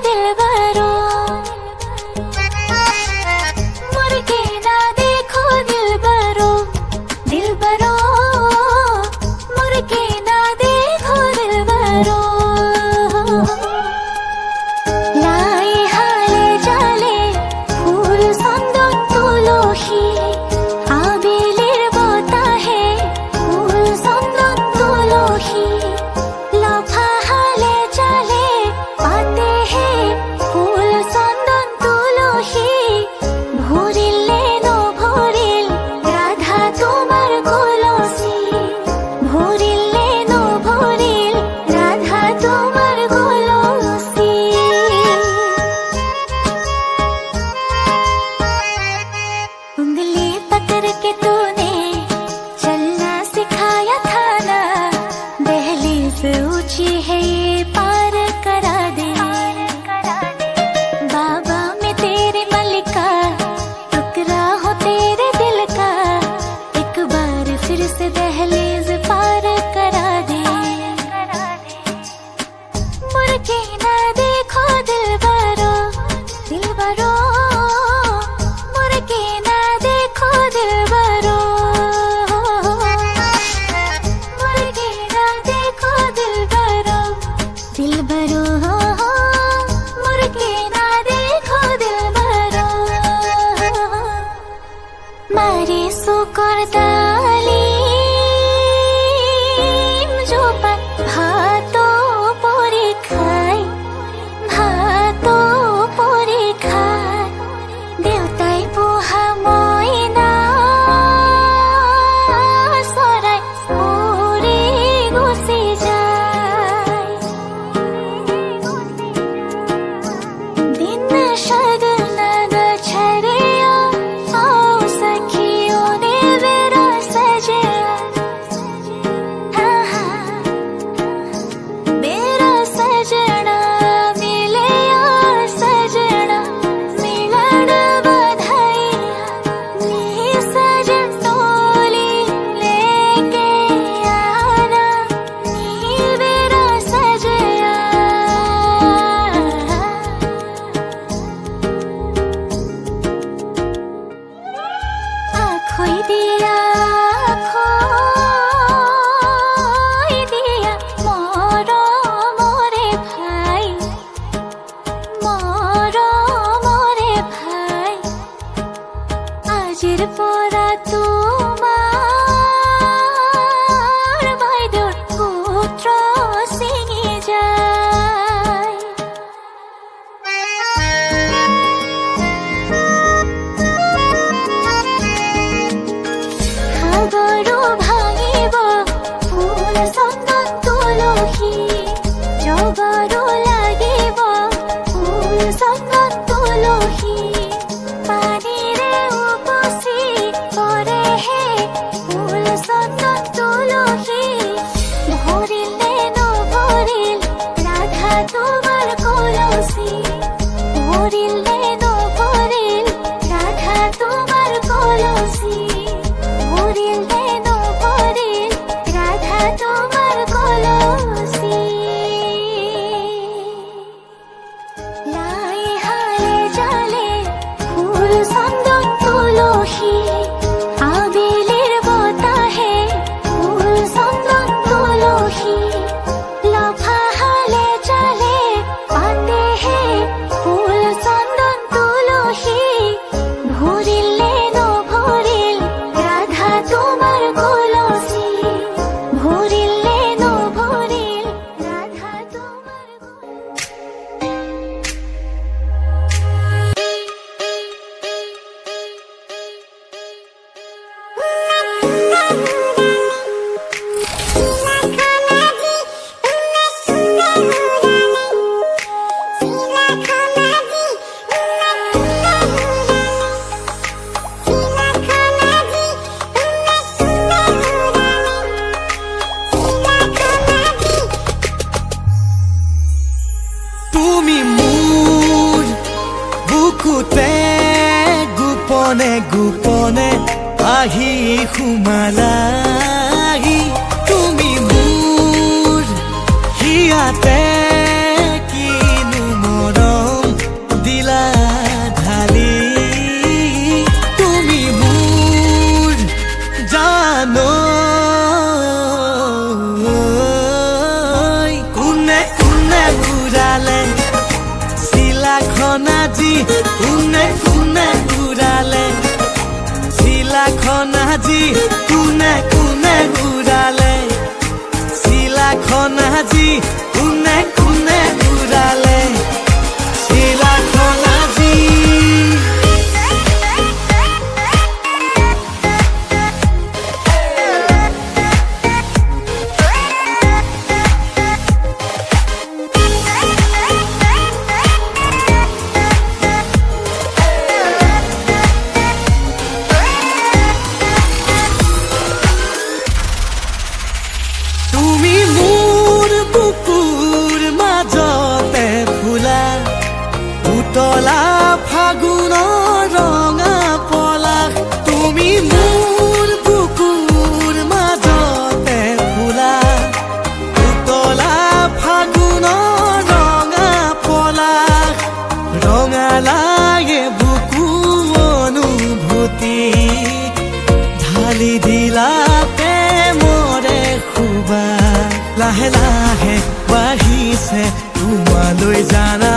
दिलबरो मुर्गे ना देखो दिलबरो दिलबरो मुर्गे ना देखो दिलबरो লাই হালে জালে ফুল চন্দন তুলসী আবিলির বতাহে ফুল চন্দন তুলসী লফা হালে জালে পাতে হে ফুল চন্দন তুলসী ভরিলে নভরিল রাধা তোমার কলসি ভরিলে নভরিল রাধা তোমার কলসি उंगली पकड़ के तूने चलना सिखाया था ना दहलीज ऊंची है ये पार करा दे बाबा मैं तेरे मलिका टुकड़ा हो तेरे दिल का एक बार फिर से दहलीज पार करा दे मुर्गे ना देखो दिलबरो दिलबरो मुर्गे ना देखो दिलबरो मुर्गे ना देखो दिलबरो दिलबरो मुर्गे ना देखो दिलबरो मारे सुकर तालीम जो भातो পরে খাই ভাতো পরে খাই দেউতাই পোহা মইনা চৰাই উৰি গুচি যায় दिन शगुन गछरिया आओ सखियों ने बेरा सजया मेरा सजना मिले सजना मिलन बधाइया नी सजन टोली लेके आना नी मेरा सजया आँखों दिया मोरो मोरे भाई मोरो मोरे भाई आजिर पोरा তোমার বাইদুর পুত্র সিঙি যায় সাগরও ভাঙিব ফুল চন্দন তুলসী জগৰো লাগিব ফুল চন্দন তুলসী পানীৰে উপচি পৰে হে ফুল চন্দন তুলসী ভৰিলে নভৰিল ৰাধা তোমাৰ কলসি ভৰিলে নভৰিল ৰাধা তোমাৰ কলসি ভরিলে নভরিল রাধা তোমার কলসি লাই হালে জালে ফুল চন্দন তুলসী আবিলির বতাহে ফুল চন্দন তুলসী লফা হালে জালে পাতে হে ফুল চন্দন তুলসী ভরিলে নভরিল রাধা তোমার কলসি ভরিলে নভরিল রাধা তোমার তুমি মোৰ বুকুতে গোপনে গোপনে আহি সোমালাহি তুমি মোৰ হিয়াতে কিনো মৰম লাহে লাহে বাঢ়িছে তোমালৈ জানা